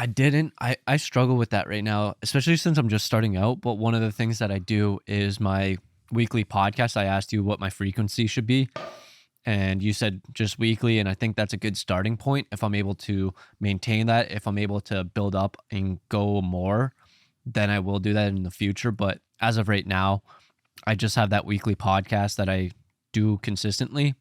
I didn't. I struggle with that right now, especially since I'm just starting out. But one of the things that I do is my weekly podcast. I asked you what my frequency should be, and you said just weekly. And I think that's a good starting point. If I'm able to maintain that, if I'm able to build up and go more, then I will do that in the future. But as of right now, I just have that weekly podcast that I do consistently.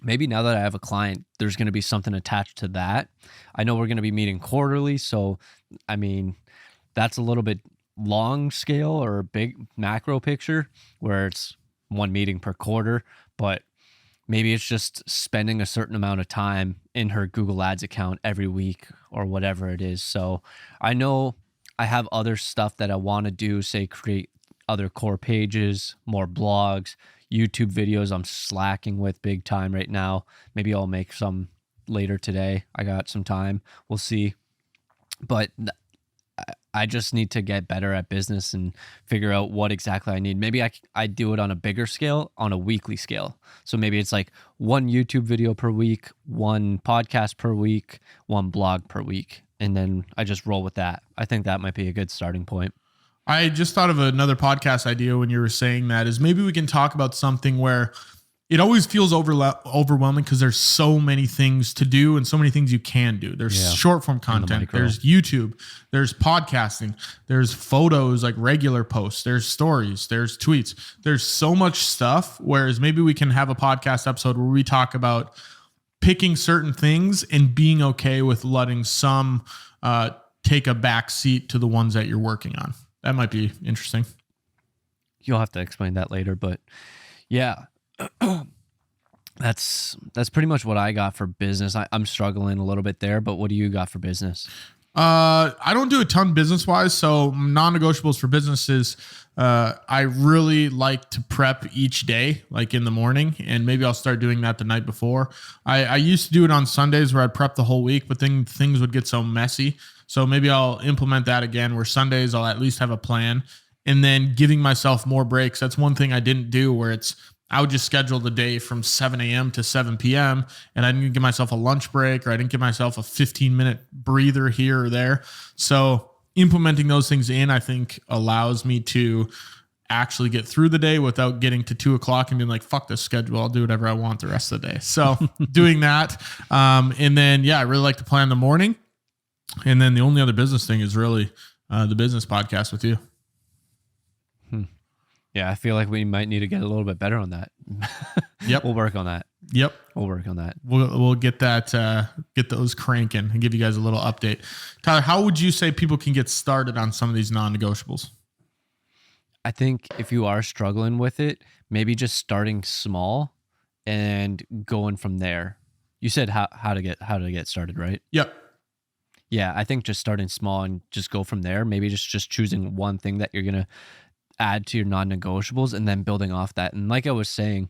Maybe now that I have a client, there's going to be something attached to that. I know we're going to be meeting quarterly. So, I mean, that's a little bit long scale or big macro picture where it's 1 meeting per quarter, but maybe it's just spending a certain amount of time in her Google Ads account every week or whatever it is. So I know I have other stuff that I want to do, say create other core pages, more blogs, YouTube videos I'm slacking with big time right now. Maybe I'll make some later today. I got some time. We'll see. But I just need to get better at business and figure out what exactly I need. Maybe I do it on a bigger scale, on a weekly scale. So maybe it's like 1 YouTube video per week, 1 podcast per week, 1 blog per week. And then I just roll with that. I think that might be a good starting point. I just thought of another podcast idea when you were saying that, is maybe we can talk about something where it always feels overwhelming because there's so many things to do and so many things you can do. There's short form content, there's YouTube, there's podcasting, there's photos, like regular posts, there's stories, there's tweets, there's so much stuff. Whereas maybe we can have a podcast episode where we talk about picking certain things and being okay with letting some take a back seat to the ones that you're working on. That might be interesting. You'll have to explain that later, but yeah. That's pretty much what I got for business. I'm struggling a little bit there, but what do you got for business? I don't do a ton business wise. So non-negotiables for businesses. I really like to prep each day, like in the morning, and maybe I'll start doing that the night before. I used to do it on Sundays where I'd prep the whole week, but then things would get so messy. So maybe I'll implement that again where Sundays I'll at least have a plan, and then giving myself more breaks. That's one thing I didn't do where I would just schedule the day from 7 a.m. to 7 p.m. and I didn't give myself a lunch break, or I didn't give myself a 15-minute breather here or there. So implementing those things in, I think, allows me to actually get through the day without getting to 2 o'clock and being like, fuck this schedule. I'll do whatever I want the rest of the day. So doing that. And then, I really like to plan the morning. And then the only other business thing is really the business podcast with you. Yeah, I feel like we might need to get a little bit better on that. Yep. We'll work on that. Yep. We'll work on that. We'll get that, get those cranking and give you guys a little update. Tyler, how would you say people can get started on some of these non-negotiables? I think if you are struggling with it, maybe just starting small and going from there. You said how to get started, right? Yep. Yeah, I think just starting small and just go from there. Maybe just choosing one thing that you're gonna add to your non-negotiables and then building off that. And like I was saying,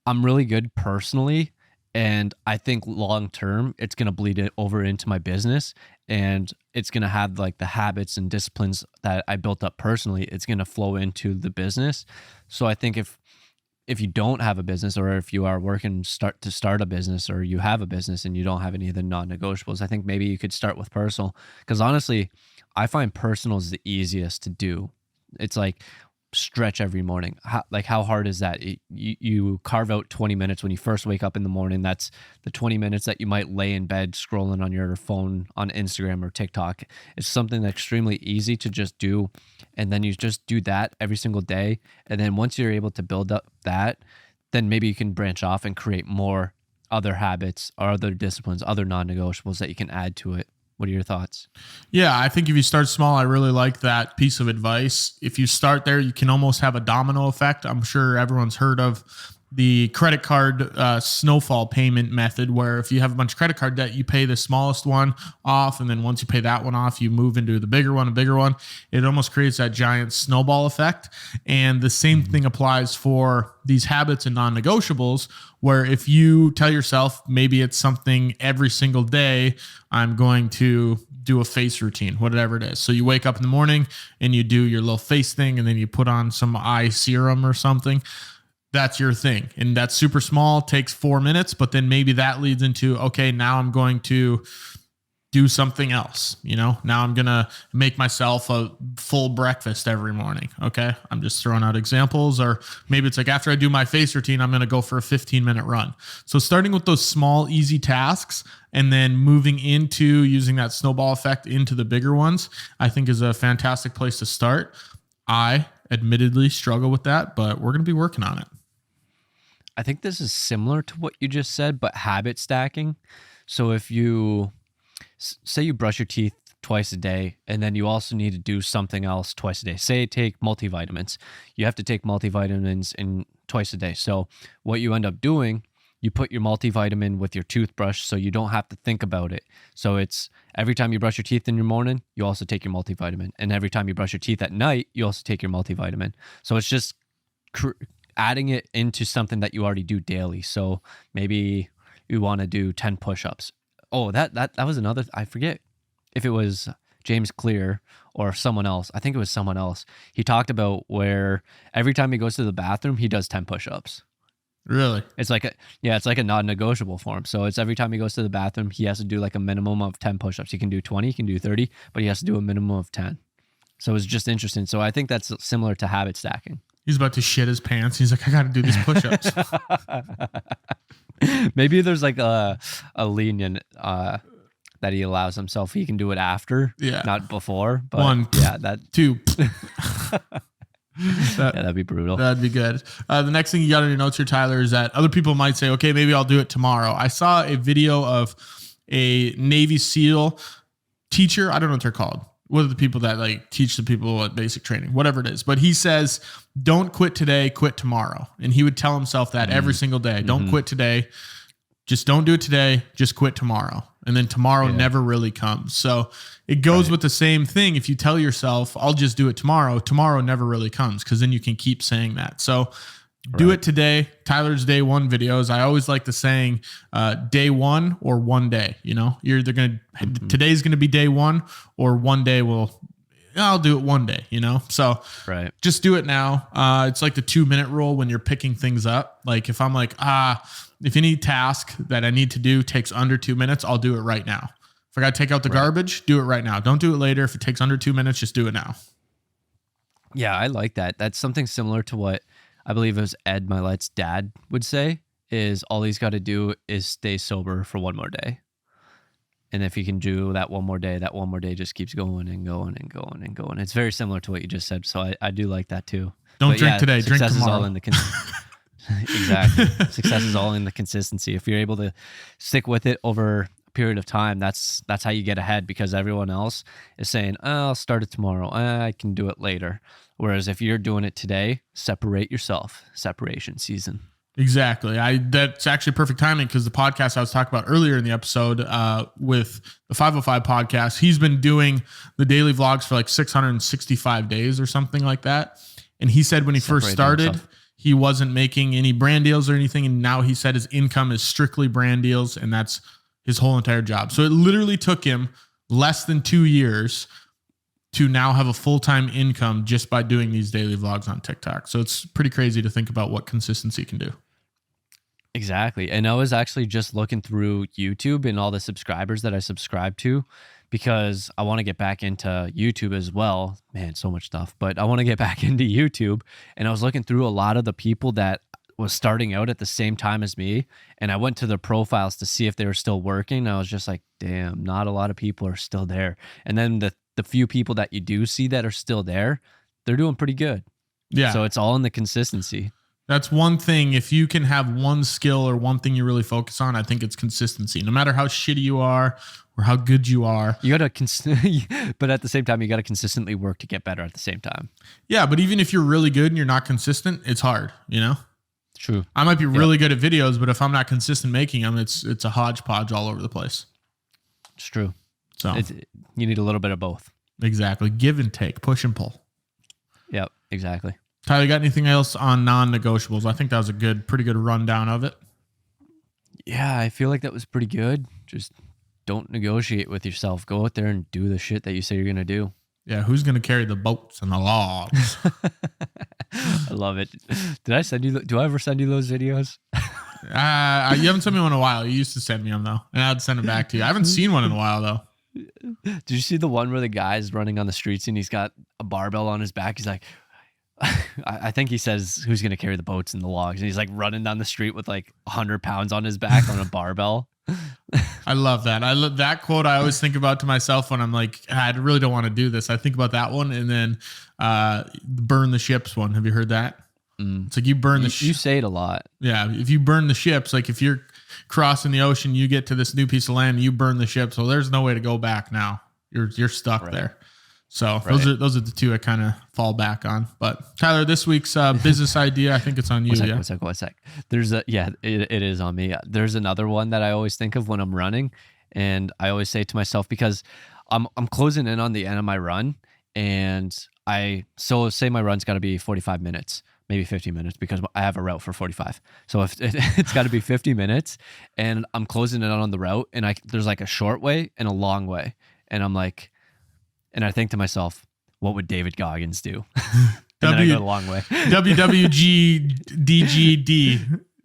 I'm really good personally, and I think long term it's going to bleed it over into my business, and it's going to have like the habits and disciplines that I built up personally, it's going to flow into the business. So I think if you don't have a business, or if you are working start a business, or you have a business and you don't have any of the non-negotiables, I think maybe you could start with personal, because honestly I find personal is the easiest to do. It's like stretch every morning. How hard is that? You carve out 20 minutes when you first wake up in the morning. That's the 20 minutes that you might lay in bed scrolling on your phone on Instagram or TikTok. It's something that's extremely easy to just do. And then you just do that every single day. And then once you're able to build up that, then maybe you can branch off and create more other habits or other disciplines, other non-negotiables that you can add to it. What are your thoughts? Yeah, I think if you start small, I really like that piece of advice. If you start there, you can almost have a domino effect. I'm sure everyone's heard of the credit card snowfall payment method, where if you have a bunch of credit card debt, you pay the smallest one off, and then once you pay that one off, you move into the bigger one, a bigger one. It almost creates that giant snowball effect. And the same thing applies for these habits and non-negotiables, where if you tell yourself, maybe it's something every single day, I'm going to do a face routine, whatever it is. So you wake up in the morning and you do your little face thing, and then you put on some eye serum or something. That's your thing. And that's super small, takes 4 minutes, but then maybe that leads into, okay, now I'm going to do something else. Now I'm going to make myself a full breakfast every morning. Okay. I'm just throwing out examples. Or maybe it's like after I do my face routine, I'm going to go for a 15-minute run. So starting with those small, easy tasks and then moving into using that snowball effect into the bigger ones, I think is a fantastic place to start. I admittedly struggle with that, but we're going to be working on it. I think this is similar to what you just said, but habit stacking. So if you say you brush your teeth twice a day, and then you also need to do something else twice a day. Say take multivitamins. You have to take multivitamins in twice a day. So what you end up doing, you put your multivitamin with your toothbrush so you don't have to think about it. So it's every time you brush your teeth in the morning, you also take your multivitamin. And every time you brush your teeth at night, you also take your multivitamin. So it's just adding it into something that you already do daily. So maybe you want to do 10 push-ups. Oh, that was another, I forget if it was James Clear or someone else. I think it was someone else. He talked about where every time he goes to the bathroom, he does 10 push-ups. Really? It's like a non-negotiable for him. So it's every time he goes to the bathroom, he has to do like a minimum of 10 push-ups. He can do 20, he can do 30, but he has to do a minimum of 10. So it's just interesting. So I think that's similar to habit stacking. He's about to shit his pants. He's like, I got to do these push-ups. Maybe there's like a lenient that he allows himself. He can do it after, not before. But 1, that 2. That'd be brutal. That'd be good. The next thing you got on your notes here, Tyler, is that other people might say, okay, maybe I'll do it tomorrow. I saw a video of a Navy SEAL teacher. I don't know what they're called. what are the people that like teach the people at basic training, whatever it is. But he says, don't quit today, quit tomorrow. And he would tell himself that every single day. Don't quit today. Just don't do it today. Just quit tomorrow. And then tomorrow never really comes. So it goes with the same thing. If you tell yourself, I'll just do it tomorrow, tomorrow never really comes, because then you can keep saying that. So do it today. Tyler's day one videos. I always like the saying, day one or one day. You know, you're either going to, today's going to be day one, or one day I'll do it one day, you know? So just do it now. It's like the 2-minute rule when you're picking things up. Like if I'm like, if any task that I need to do takes under 2 minutes, I'll do it right now. If I got to take out the garbage, do it right now. Don't do it later. If it takes under 2 minutes, just do it now. Yeah, I like that. That's something similar to what I believe it was Ed Milet's dad would say, is all he's got to do is stay sober for one more day. And if he can do that one more day just keeps going and going and going and going. It's very similar to what you just said. So I do like that too. Don't drink today, drink tomorrow. Success is all in the exactly. Success is all in the consistency. If you're able to stick with it over a period of time, that's how you get ahead, because everyone else is saying, I'll start it tomorrow. I can do it later. Whereas if you're doing it today, separate yourself. Separation season. Exactly. That's actually perfect timing, because the podcast I was talking about earlier in the episode with the 505 podcast, he's been doing the daily vlogs for like 665 days or something like that. And he said when he first started, he wasn't making any brand deals or anything. And now he said his income is strictly brand deals, and that's his whole entire job. So it literally took him less than 2 years to now have a full-time income just by doing these daily vlogs on TikTok. So it's pretty crazy to think about what consistency can do. Exactly. And I was actually just looking through YouTube and all the subscribers that I subscribe to, because I want to get back into YouTube as well. Man, so much stuff, but I want to get back into YouTube. And I was looking through a lot of the people that was starting out at the same time as me. And I went to their profiles to see if they were still working. And I was just like, damn, not a lot of people are still there. And then the few people that you do see that are still there, they're doing pretty good. Yeah. So it's all in the consistency. That's one thing. If you can have one skill or one thing you really focus on, I think it's consistency. No matter how shitty you are or how good you are. You got to, but at the same time, you got to consistently work to get better at the same time. Yeah, but even if you're really good and you're not consistent, it's hard, you know? True. I might be really good at videos, but if I'm not consistent making them, it's a hodgepodge all over the place. It's true. So you need a little bit of both. Exactly. Give and take, push and pull. Yep, exactly. Tyler, you got anything else on non-negotiables? I think that was a pretty good rundown of it. Yeah, I feel like that was pretty good. Just don't negotiate with yourself. Go out there and do the shit that you say you're going to do. Yeah, who's going to carry the boats and the logs? I love it. Did I send you? Do I ever send you those videos? You haven't sent me one in a while. You used to send me them, though, and I'd send them back to you. I haven't seen one in a while, though. Did you see the one where the guy's running on the streets and he's got a barbell on his back? He's like, I think he says, who's going to carry the boats and the logs? And he's like running down the street with like 100 pounds on his back on a barbell. I love that. That quote I always think about to myself when I'm like, I really don't want to do this. I think about that one, and then burn the ships one. Have you heard that? It's like you burn the You say it a lot. Yeah. If you burn the ships, like if you're crossing the ocean, you get to this new piece of land, you burn the ship. So there's no way to go back now. You're stuck there. So those are the two I kind of fall back on. But Tyler, this week's business idea, I think it's on you. One sec. There's it is on me. There's another one that I always think of when I'm running, and I always say to myself, because I'm closing in on the end of my run, and say my run's got to be 45 minutes, maybe 50 minutes, because I have a route for 45. So if it's got to be 50 minutes, and I'm closing in on the route, and there's like a short way and a long way, and I'm like. And I think to myself, what would David Goggins do? And then I go the long way. WWGDGD.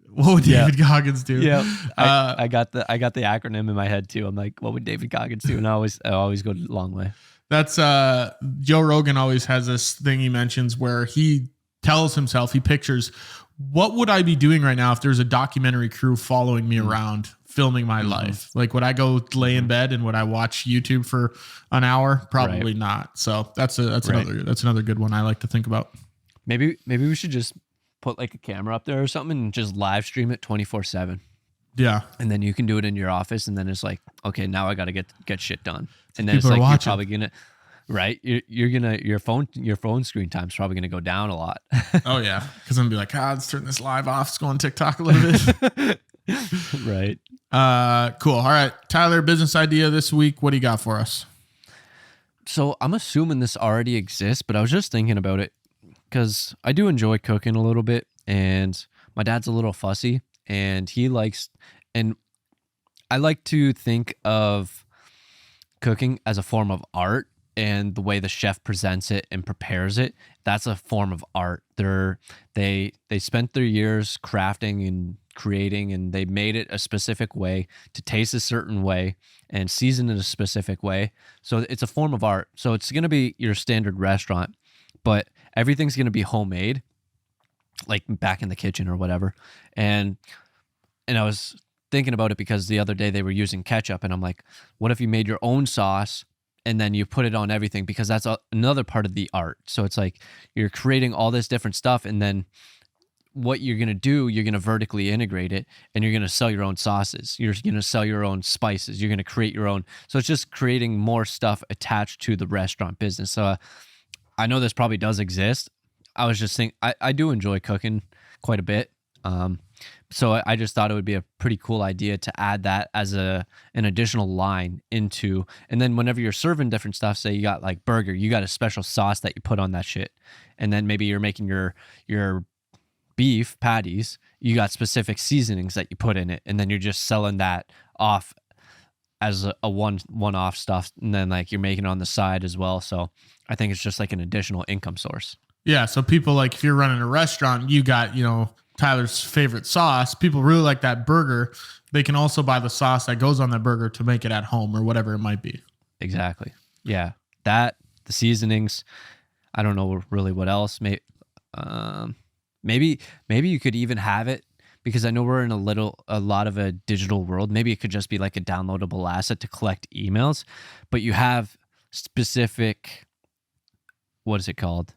What would David Goggins do? Yeah, I got the acronym in my head too. I'm like, what would David Goggins do? And I always go the long way. That's Joe Rogan always has this thing he mentions where he tells himself, he pictures, what would I be doing right now if there's a documentary crew following me around, filming my life? Like, would I go lay in bed and would I watch YouTube for an hour? Probably not. So that's another good one I like to think about. Maybe we should just put like a camera up there or something and just live stream it 24/7. Yeah. And then you can do it in your office, and then it's like, okay, now I got to get shit done. And then People it's like, are you're probably gonna, Right? Your phone screen time's probably gonna go down a lot. Oh yeah, because I'm gonna be like, let's turn this live off. Let's go on TikTok a little bit. Right. Cool. All right, Tyler, business idea this week. What do you got for us? So I'm assuming this already exists, but I was just thinking about it because I do enjoy cooking a little bit, and my dad's a little fussy, and and I like to think of cooking as a form of art, and the way the chef presents it and prepares it, that's a form of art. They spent their years crafting and creating, and they made it a specific way to taste a certain way and season it a specific way. So it's a form of art. So it's going to be your standard restaurant, but everything's going to be homemade, like back in the kitchen or whatever. And I was thinking about it because the other day they were using ketchup, and I'm like, what if you made your own sauce and then you put it on everything? Because that's another part of the art. So it's like you're creating all this different stuff, and then what you're going to do, you're going to vertically integrate it, and you're going to sell your own sauces. You're going to sell your own spices. You're going to create your own. So it's just creating more stuff attached to the restaurant business. So I know this probably does exist. I was just thinking, I do enjoy cooking quite a bit. So I just thought it would be a pretty cool idea to add that as an additional line into, and then whenever you're serving different stuff, say you got like burger, you got a special sauce that you put on that shit. And then maybe you're making your beef patties, you got specific seasonings that you put in it, and then you're just selling that off as a one-off stuff, and then like you're making it on the side as well. So I think it's just like an additional income source. Yeah, so people, like, if you're running a restaurant, you got, Tyler's favorite sauce. People really like that burger. They can also buy the sauce that goes on that burger to make it at home or whatever it might be. Exactly. Yeah, the seasonings. I don't know really what else. Maybe you could even have it, because I know we're in a lot of a digital world. Maybe it could just be like a downloadable asset to collect emails, but you have specific, what is it called?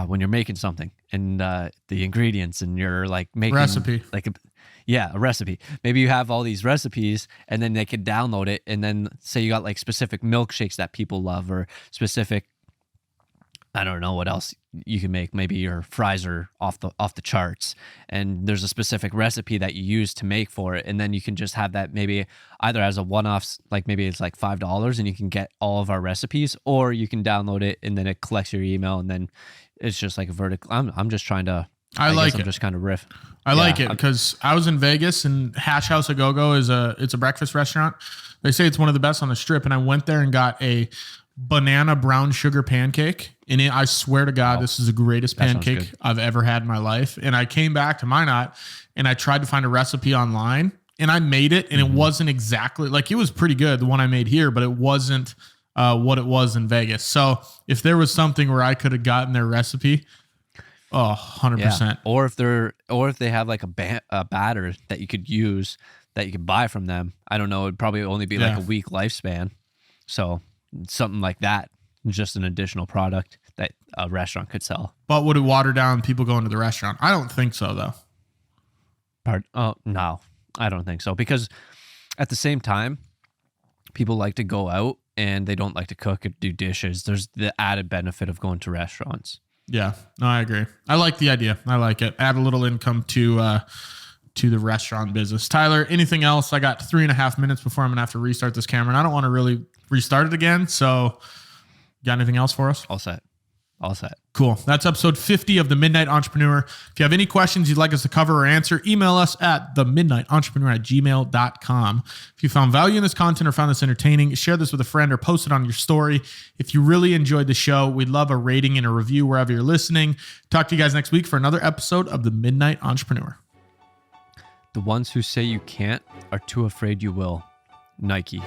When you're making something and the ingredients, and you're like making recipe, a recipe. Maybe you have all these recipes, and then they could download it, and then say you got like specific milkshakes that people love, or specific, I don't know what else you can make. Maybe your fries are off the charts, and there's a specific recipe that you use to make for it, and then you can just have that maybe either as a one-off, like maybe it's like $5, and you can get all of our recipes, or you can download it, and then it collects your email, and then it's just like a vertical. I'm just trying to. I like it. I'm just kind of riff. I like it because I was in Vegas, and Hash House A Go Go it's a breakfast restaurant. They say it's one of the best on the Strip, and I went there and got a banana brown sugar pancake, and I swear to God, this is the greatest pancake I've ever had in my life. And I came back to Minot, and I tried to find a recipe online, and I made it, and it wasn't exactly like, it was pretty good, the one I made here, but it wasn't what it was in Vegas. So if there was something where I could have gotten their recipe, 100%. Yeah. Or if they have like a batter that you could use, that you could buy from them, I don't know, it'd probably only be like a week lifespan. So something like that, just an additional product that a restaurant could sell. But would it water down people going to the restaurant? I don't think so, though. Oh, no, I don't think so. Because at the same time, people like to go out, and they don't like to cook or do dishes. There's the added benefit of going to restaurants. Yeah, no, I agree. I like the idea. I like it. Add a little income to the restaurant business. Tyler, anything else? I got 3.5 minutes before I'm going to have to restart this camera, and I don't want to really restart it again. So got anything else for us? All set. Cool. That's episode 50 of The Midnight Entrepreneur. If you have any questions you'd like us to cover or answer, email us at themidnightentrepreneur@gmail.com. If you found value in this content or found this entertaining, share this with a friend or post it on your story. If you really enjoyed the show, we'd love a rating and a review wherever you're listening. Talk to you guys next week for another episode of The Midnight Entrepreneur. The ones who say you can't are too afraid you will. Nike.